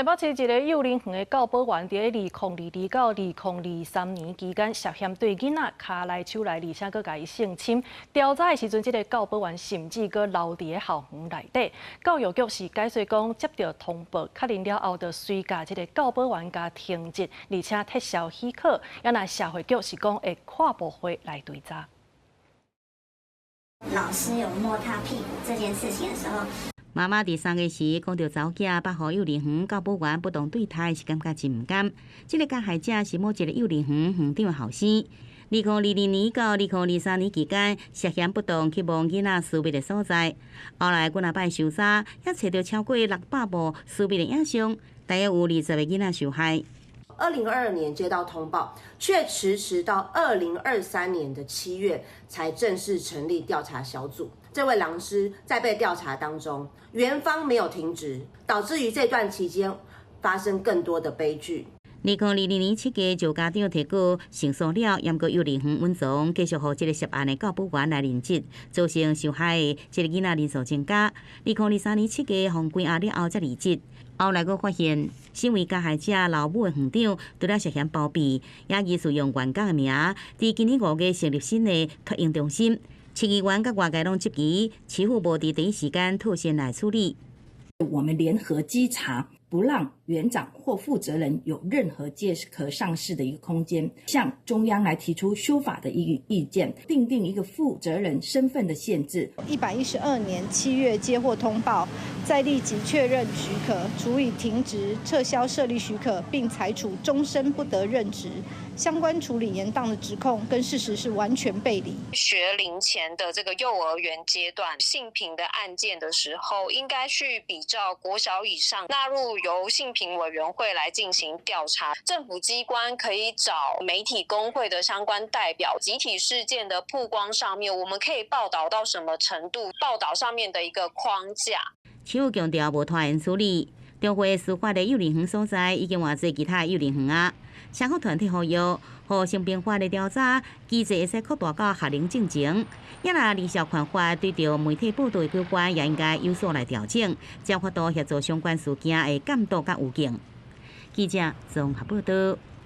台北市一个幼龄园的教保员伫2022到2023年期间涉嫌对囡仔骹来手来，而且佫甲伊性侵。调查的时阵，这个教保员甚至佫留伫校园内底。教育局是解说讲，接到通报，确认了后，就随甲这个教保员甲停职，而且撤销许可。也那社会局是讲会跨部会来追查。老师有摸他屁股这件事情的时候。 妈妈伫3月时讲到查某囝8号幼儿园教保员不当对待，是感觉真毋甘。这个加害者是某一个幼儿园园长的后生。2022年到2023年期间，涉嫌不当去摸囡仔私密的所在。后来，几摆搜查，也找到超过600部私密的影像，大约有20个囡仔受害。2022年接到通报，却迟到2023年的7月才正式成立调查小组。这位老师在被调查当中，园方没有停职，导致于这段期间发生更多的悲剧。2022年7月，就家长提告胜诉了，延过幼儿园稳状，继续予这个涉案的教保员来任职，造成受害的这个囡仔人数增加。2023年7月，互关押了后才离职。后来，佫发现，身为加害者老母的园长，除了涉嫌包庇，也疑似用员工的名，伫今年5月成立新的托婴中心。市议员甲外界拢质疑，市府无伫第一时间脱身来处理。我们联合稽查，不让园长或负责人有任何借壳上市的一个空间，向中央来提出修法的一个意见，订定一个负责人身份的限制。112年7月接获通报，再立即确认许可，处以停职、撤销设立许可，并裁处终身不得任职。相关处理严当的指控跟事实是完全背离。学龄前的这个幼儿园阶段性平的案件的时候，应该去比照国小以上纳入由性平委员会来进行调查。政府机关可以找媒体工会的相关代表，集体事件的曝光上面，我们可以报道到什么程度？报道上面的一个框架。市府强调无拖延处理，中华司法的幼儿园所在已经换做其他幼儿园啊。社福团体呼吁，互性平法的调查机制会使扩大到学龄进前。也若离校看法对着媒体报道的机关，也应该有所来调整，才发度协助相关事件的监督甲有劲。记者综合报道。